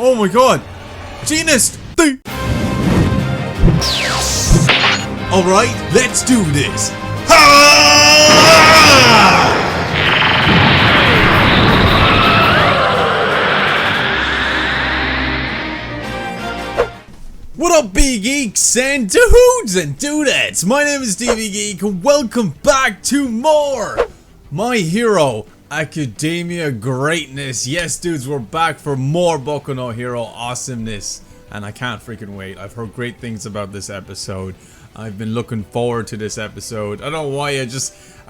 Oh my god! Genius! Alright, let's do this! What up, geeks and dudes and dudettes? My name is Geek, and welcome back to more My Hero Academia greatness. Yes, dudes, we're back for more Boku no Hero awesomeness, and I can't freaking wait. I've heard great things about this episode. I've been looking forward to this episode. I don't know why, I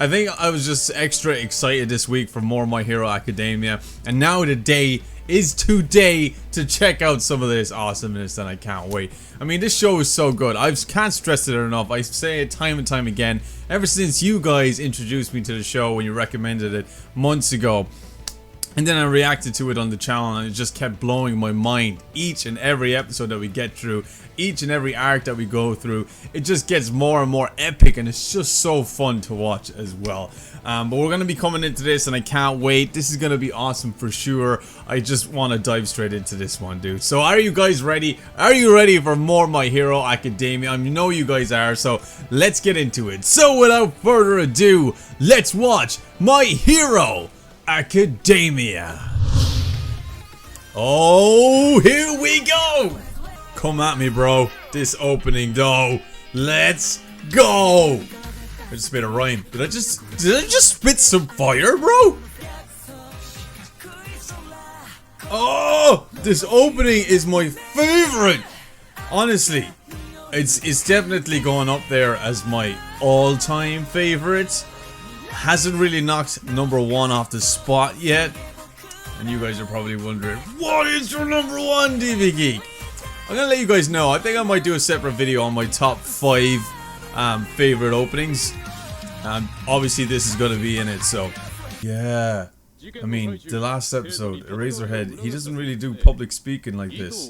think I was just extra excited this week for more My Hero Academia, and now the day is today to check out some of this awesomeness, and I can't wait. I mean, this show is so good. I can't stress it enough. I say it time and time again. Ever since you guys introduced me to the show when you recommended it months ago, and then I reacted to it on the channel, and it just kept blowing my mind. Each and every episode that we get through, each and every arc that we go through, it just gets more and more epic, and it's just so fun to watch as well. But we're going to be coming into this, and I can't wait. This is going to be awesome for sure. I just want to dive straight into this one, dude. So are you guys ready? Are you ready for more My Hero Academia? I know you guys are, so let's get into it. So without further ado, let's watch My Hero Academia. Oh, here we go. Come at me, bro. This opening though. Let's go. I just made a rhyme. Did I just spit some fire, bro? Oh, this opening is my favorite. Honestly, it's definitely going up there as my all-time favorite. Hasn't really knocked #1 off the spot yet. And you guys are probably wondering, what is your #1, DV Geek? I'm gonna let you guys know. I think I might do a separate video on my top 5 favorite openings. Obviously this is gonna be in it, so yeah. I mean, the last episode, Eraserhead, he doesn't really do public speaking like this,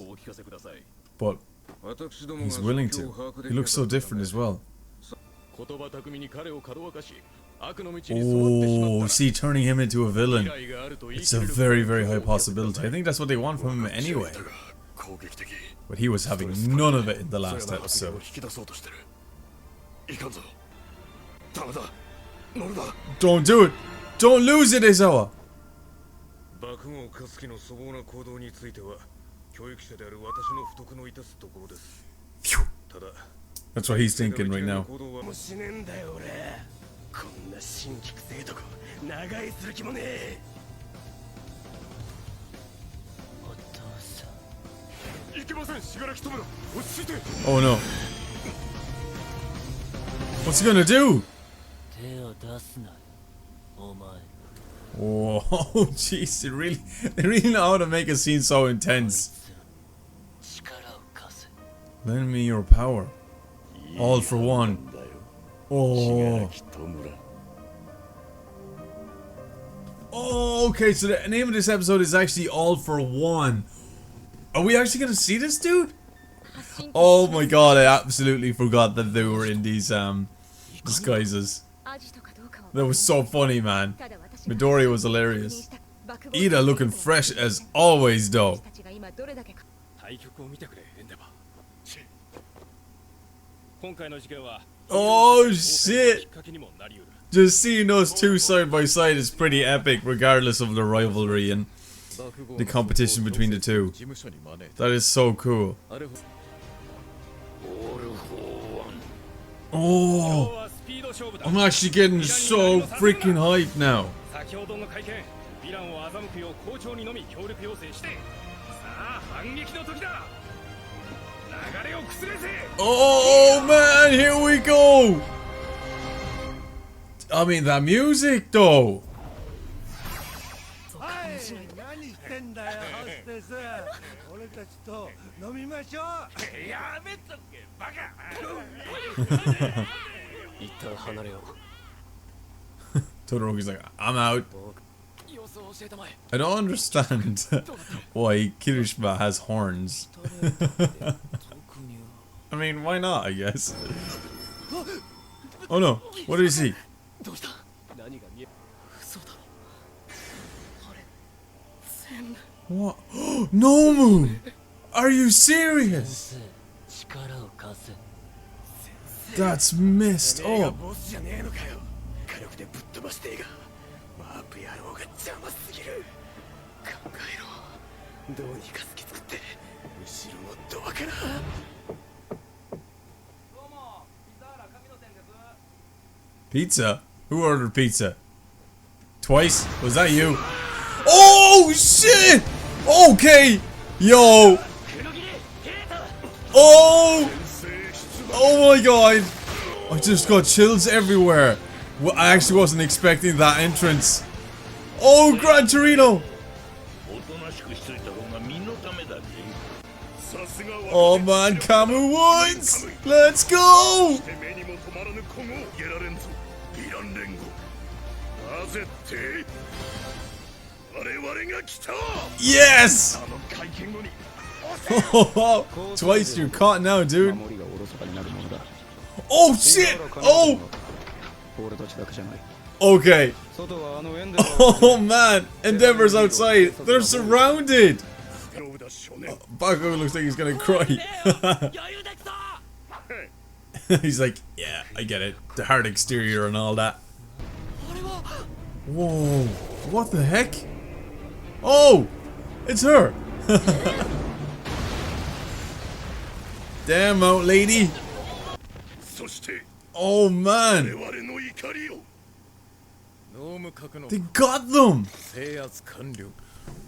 but he's willing to. He looks so different as well. Oh, see, turning him into a villain. It's a very, very high possibility. I think that's what they want from him anyway. But he was having none of it in the last episode. Don't do it! Don't lose it, Izawa! Phew. That's what he's thinking right now. Oh no. What's he gonna do? Oh, jeez, they really know how to make a scene so intense. Lend me your power. All for one. Oh. Oh, okay, so the name of this episode is actually All for One. Are we actually gonna see this, dude? Oh my god, I absolutely forgot that they were in these disguises. That was so funny, man. Midori was hilarious. Ida looking fresh as always, though. Oh shit! Just seeing those two side by side is pretty epic, regardless of the rivalry and the competition between the two. That is so cool. Oh, I'm actually getting so freaking hyped now. Oh man, here we go. I mean, that music though. Todoroki's like, I'm out. I don't understand why Kirishima has horns. I mean, why not, I guess. Oh no, what do you see? What? Nomu! Are you serious? That's messed up. Pizza? Who ordered pizza? Twice? Was that you? Oh shit! Okay! Yo! Oh! Oh my god! I just got chills everywhere. Well, I actually wasn't expecting that entrance. Oh, Gran Torino! Oh man, Camu wins! Let's go! Yes! Twice you're caught now, dude. Oh shit! Oh! Okay. Oh man, Endeavor's outside. They're surrounded. Baku looks like he's gonna cry. He's like, yeah, I get it. The hard exterior and all that. Whoa, what the heck? Oh, it's her. Damn out, lady. Oh man. They got them.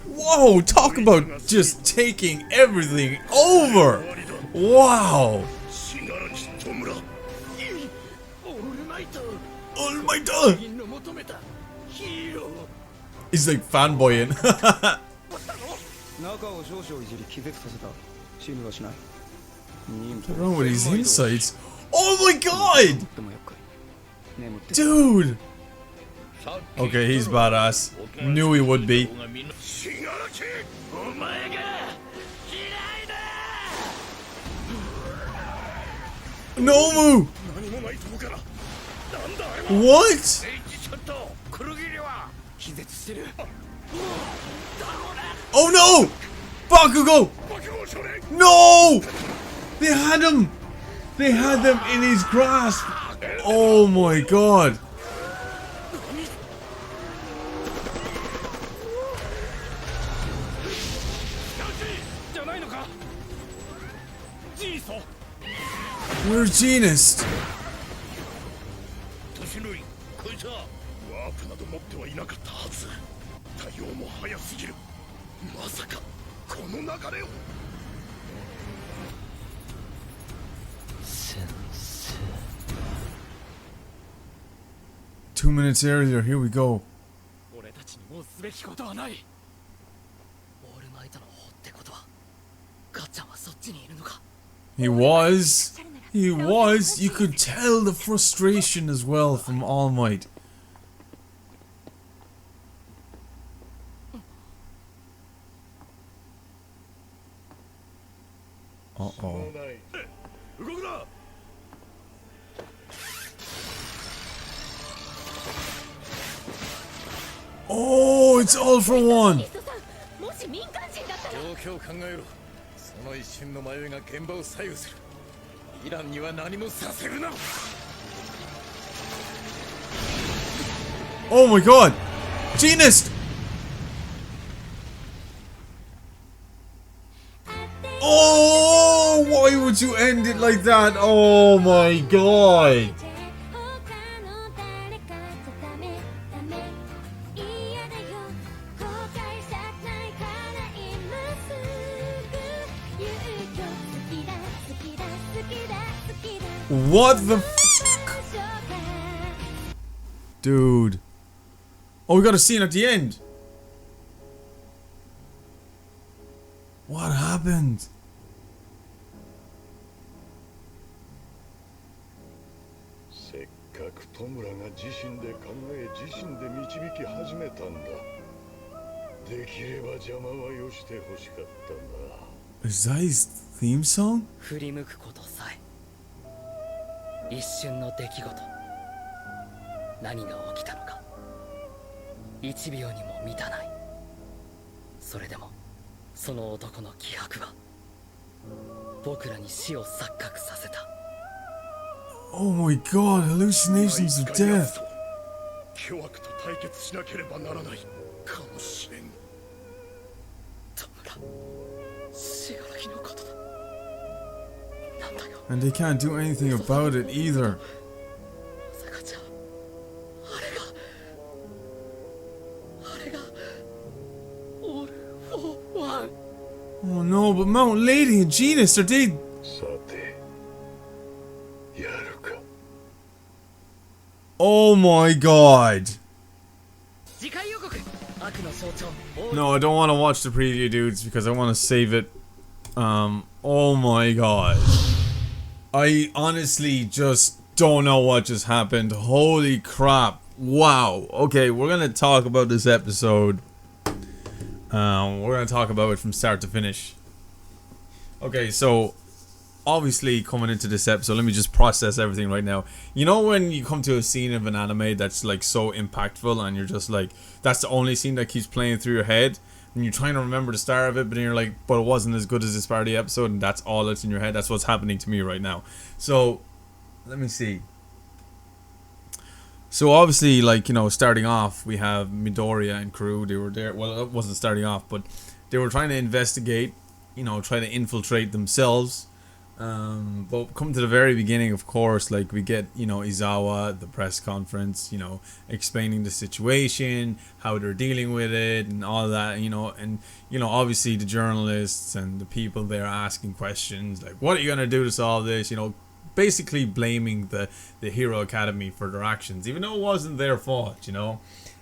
Whoa, talk about just taking everything over. Wow. Almighty. He's like fanboying. What's wrong with his insides? Oh my god! Dude! Okay, he's badass. Knew he would be. Nomu! What? Oh no! Bakugo! No! They had him! They had them in his grasp! Oh my god! Where's Genist? Two minutes earlier, here we go. He was. He was. You could tell the frustration as well from All Might. Uh-oh. Oh, it's all for one. Oh my god! Genist! Oh, why would you end it like that? Oh my god! What the fuck? Dude. Oh, we got a scene at the end. What happened? Is that his theme song? 一瞬の出来事。何が起きたのか。1秒にも満たない。それでもその男の気迫は僕らに死を錯覚させた。 Oh my god, hallucinations of death. 巨悪と対決しなければならないかもしれん。トムが死柄木のことだ。なんだよ。 And they can't do anything about it either. まさかじゃあれがオール・フォー・ワン。 Oh no, but Mountain Lady and Genus, are they... さてやるか。 Oh my god. 次回予告。悪の象徴。 No, I don't want to watch the preview, dudes, because I want to save it. Oh my god. I honestly just don't know what just happened. Holy crap. Wow. Okay, we're gonna talk about this episode. We're gonna talk about it from start to finish. Okay, so obviously coming into this episode, let me just process everything right now. You know when you come to a scene of an anime that's like so impactful and you're just like, that's the only scene that keeps playing through your head and you're trying to remember the start of it, but then you're like, but it wasn't as good as this part of the episode, and that's all that's in your head. That's what's happening to me right now. So let me see. So obviously, like, you know, starting off, we have Midoriya and crew. They were there. Well, it wasn't starting off, but they were trying to investigate, you know, try to infiltrate themselves. But come to the very beginning, of course, like we get, you know, Izawa at the press conference, you know, explaining the situation, how they're dealing with it and all that, you know, and, you know, obviously the journalists and the people there asking questions like, what are you going to do to solve this, you know, basically blaming the Hero Academy for their actions, even though it wasn't their fault, you know.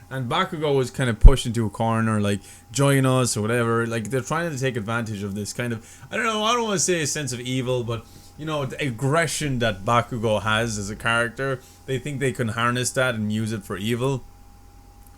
And Bakugo was kind of pushed into a corner, like, join us or whatever. Like, they're trying to take advantage of this kind of, I don't know, I don't want to say a sense of evil, but, you know, the aggression that Bakugo has as a character, they think they can harness that and use it for evil.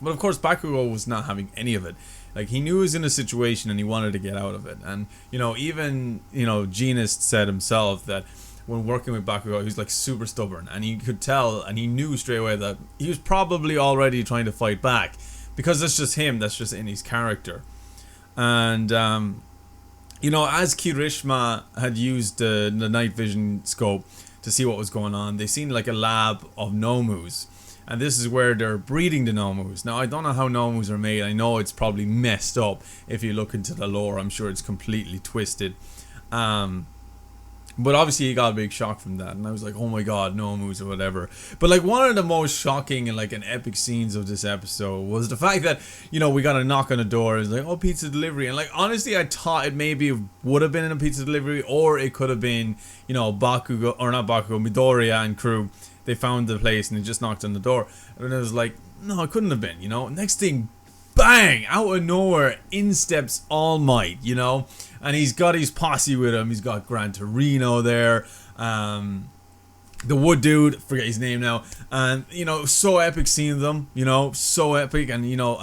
But of course, Bakugo was not having any of it. Like, he knew he was in a situation and he wanted to get out of it. And, you know, even, you know, Genus said himself that when working with Bakugo, he was like super stubborn, and he could tell, and he knew straight away that he was probably already trying to fight back, because that's just him, that's just in his character. And you know, as Kirishima had used the night vision scope to see what was going on, they seen like a lab of Nomus, and this is where they're breeding the Nomus. Now I don't know how Nomus are made. I know it's probably messed up. If you look into the lore, I'm sure it's completely twisted. But obviously he got a big shock from that, and I was like, oh my god, no moves or whatever. But like, one of the most shocking and like an epic scenes of this episode was the fact that, you know, we got a knock on the door. It's like, oh, pizza delivery. And like, honestly, I thought it maybe would have been in a pizza delivery, or it could have been, you know, Bakugo, or not Bakugo, Midoriya and crew. They found the place and they just knocked on the door. And it was like, no, it couldn't have been, you know. Next thing, bang, out of nowhere, in steps All Might, you know. And he's got his posse with him. He's got Gran Torino there. The Wood Dude, forget his name now. And, you know, so epic seeing them, you know, so epic. And, you know,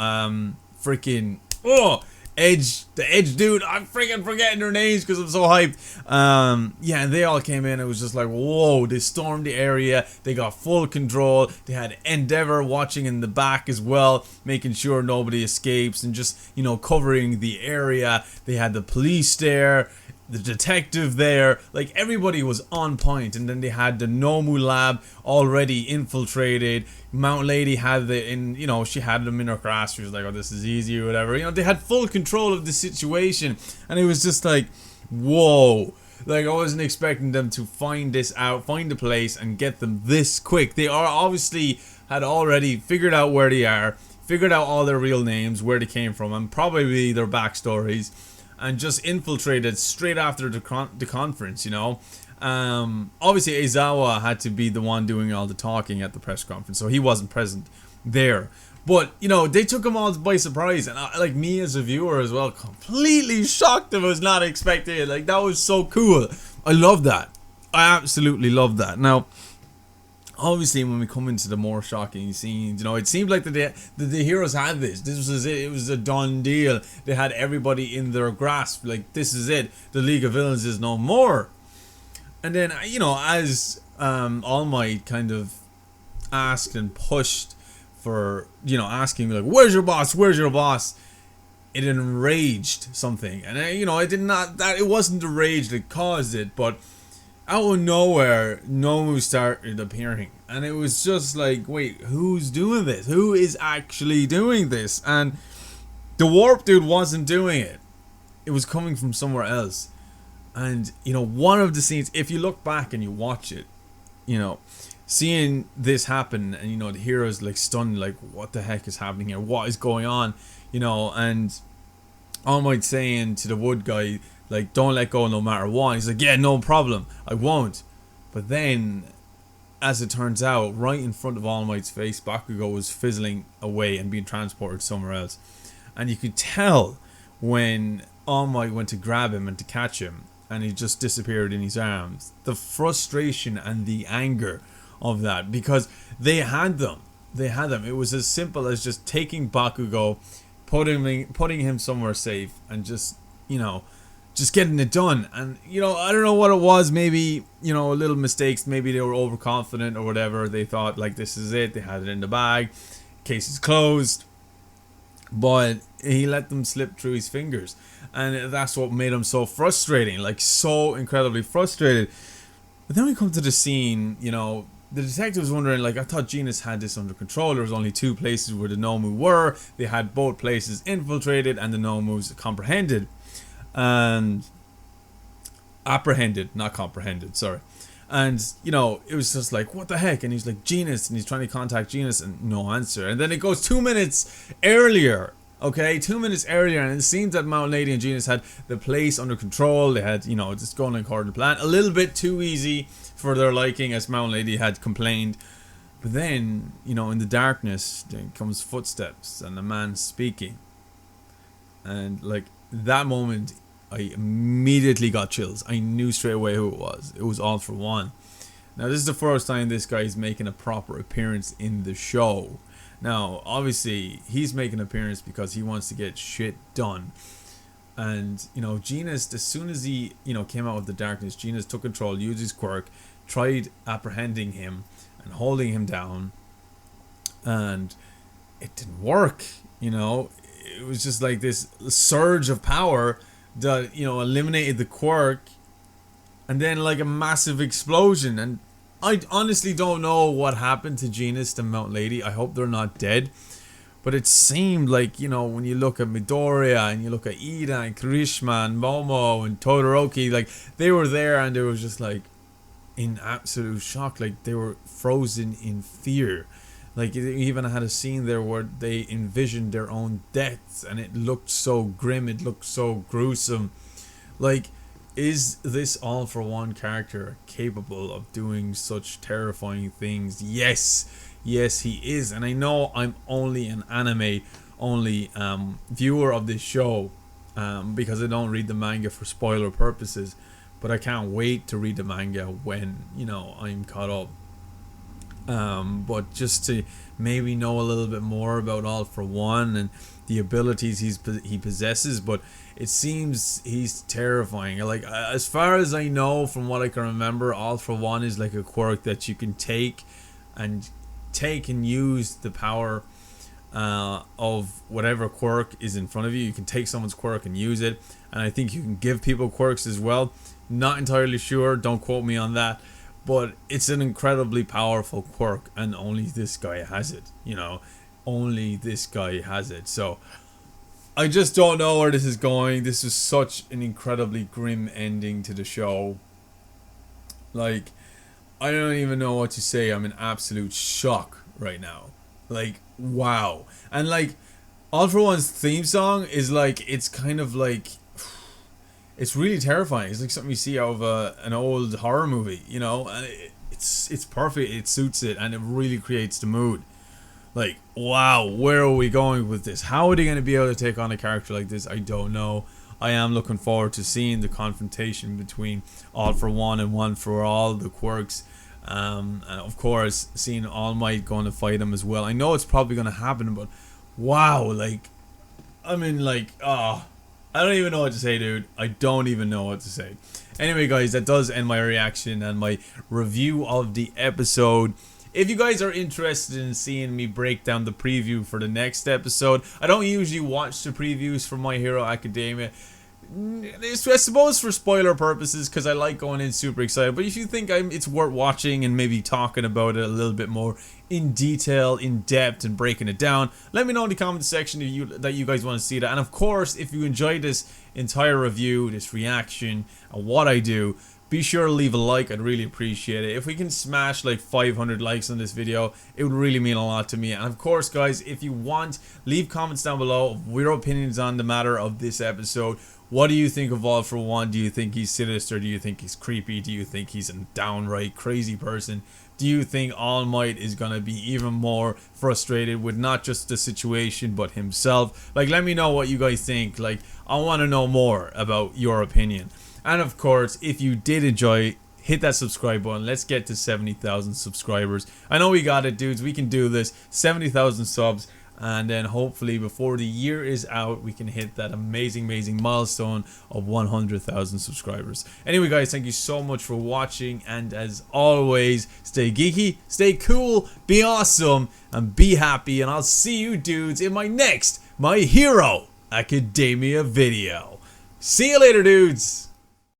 freaking, oh, Edge, the Edge Dude. I'm freaking forgetting their names because I'm so hyped. Yeah, and they all came in. It was just like, whoa, they stormed the area. They got full control. They had Endeavor watching in the back as well, making sure nobody escapes and just, you know, covering the area. They had the police there, the detective there, like everybody was on point. And then they had the Nomu lab already infiltrated. Mount Lady had you know, she had them in her grasp. She was like, oh, this is easy or whatever. You know, they had full control of the situation, and it was just like, whoa. Like, I wasn't expecting them to find this out, find the place, and get them this quick. They are obviously had already figured out where they are, figured out all their real names, where they came from, and probably their backstories, and just infiltrated straight after the conference, you know. Obviously Aizawa had to be the one doing all the talking at the press conference, so he wasn't present there. But, you know, they took him all by surprise, and like me as a viewer as well, completely shocked. I was not expecting it. Like, that was so cool. I love that. I absolutely love that. Now, obviously, when we come into the more shocking scenes, you know, it seemed like the heroes had this. This was it. It was a done deal. They had everybody in their grasp. Like, this is it. The League of Villains is no more. And then, you know, as All Might kind of asked and pushed for, you know, asking like, where's your boss? Where's your boss? it enraged something, and it did not, that it wasn't the rage that caused it, but out of nowhere Nomu started appearing, and it was just like, wait, who's doing this? Who is actually doing this? And the warp dude wasn't doing it. It was coming from somewhere else. And one of the scenes, if you look back and you watch it, seeing this happen, and the hero's like stunned, like, what the heck is happening here? What is going on? And All Might saying to the wood guy, like, don't let go no matter what. He's like, yeah, no problem, I won't. But then, as it turns out, right in front of All Might's face, Bakugo was fizzling away and being transported somewhere else. And you could tell when All Might went to grab him and to catch him, and he just disappeared in his arms, the frustration and the anger of that, because they had them. It was as simple as just taking Bakugo, putting him somewhere safe, and just getting it done. And I don't know what it was. Maybe little mistakes. Maybe they were overconfident or whatever. They thought, like, this is it. They had it in the bag. Case is closed. But he let them slip through his fingers, and that's what made him so frustrating, like so incredibly frustrated. But then we come to the scene, the detective was wondering, like, I thought Genis had this under control. There was only 2 places where the Nomu were. They had both places infiltrated and the Nomus comprehended. And apprehended, not comprehended, sorry. And, it was just like, what the heck? And he's like, Genis, and he's trying to contact Genis, and no answer. And then it goes 2 minutes earlier, okay? 2 minutes earlier, and it seems that Mount Lady and Genis had the place under control. They had, just going according to plan. A little bit too easy for their liking, as Mount Lady had complained. But then, in the darkness, there comes footsteps and a man speaking. And, like, that moment, I immediately got chills. I knew straight away who it was. It was All For One. Now, this is the first time this guy is making a proper appearance in the show. Now, obviously, he's making an appearance because he wants to get shit done. And, Genis, as soon as he, came out of the darkness, Genis took control, used his quirk, tried apprehending him and holding him down. And it didn't work, It was just like this surge of power that eliminated the quirk, and then like a massive explosion. And I honestly don't know what happened to Genis and Mount Lady. I hope they're not dead, but it seemed like, when you look at Midoriya and you look at Ida and Kirishima and Momo and Todoroki, like, they were there and they were just like in absolute shock, like they were frozen in fear. Like, they even had a scene there where they envisioned their own deaths, and it looked so grim, it looked so gruesome. Like, is this All For One character capable of doing such terrifying things? Yes, he is. And I know I'm only an anime-only viewer of this show, because I don't read the manga for spoiler purposes, but I can't wait to read the manga when, I'm caught up. But just to maybe know a little bit more about All For One and the abilities he possesses. But it seems he's terrifying. Like, as far as I know, from what I can remember, All For One is like a quirk that you can take and use the power of whatever quirk is in front of you. You can take someone's quirk and use it, and I think you can give people quirks as well. Not entirely sure, don't quote me on that. But it's an incredibly powerful quirk, and only this guy has it, Only this guy has it. So, I just don't know where this is going. This is such an incredibly grim ending to the show. Like, I don't even know what to say. I'm in absolute shock right now. Like, wow. And, like, All For One's theme song is, like, it's kind of like... It's really terrifying. It's like something you see out of an old horror movie, and it's perfect. It suits it, and it really creates the mood. Like, wow, where are we going with this? How are they going to be able to take on a character like this? I don't know. I am looking forward to seeing the confrontation between All For One and One For All, the quirks. And of course, seeing All Might going to fight him as well. I know it's probably going to happen, but wow, like, I mean, like, I don't even know what to say, dude. I don't even know what to say. Anyway, guys, that does end my reaction and my review of the episode. if you guys are interested in seeing me break down the preview for the next episode, I don't usually watch the previews for My Hero Academia. I suppose for spoiler purposes, because I like going in super excited. But if you think it's worth watching and maybe talking about it a little bit more in detail, in depth, and breaking it down, let me know in the comment section if that you guys want to see that. And of course, if you enjoyed this entire review, this reaction, and what I do, be sure to leave a like. I'd really appreciate it. If we can smash like 500 likes on this video, it would really mean a lot to me. And of course, guys, if you want, leave comments down below of your opinions on the matter of this episode. What do you think of All For One? Do you think he's sinister? Do you think he's creepy? Do you think he's a downright crazy person? Do you think All Might is going to be even more frustrated with not just the situation but himself? Like, let me know what you guys think. Like, I want to know more about your opinion. And of course, if you did enjoy, hit that subscribe button. Let's get to 70,000 subscribers. I know we got it, dudes. We can do this. 70,000 subs. And then hopefully before the year is out, we can hit that amazing milestone of 100,000 subscribers. Anyway, guys, thank you so much for watching. And as always, stay geeky, stay cool, be awesome, and be happy. And I'll see you dudes in my next My Hero Academia video. See you later, dudes.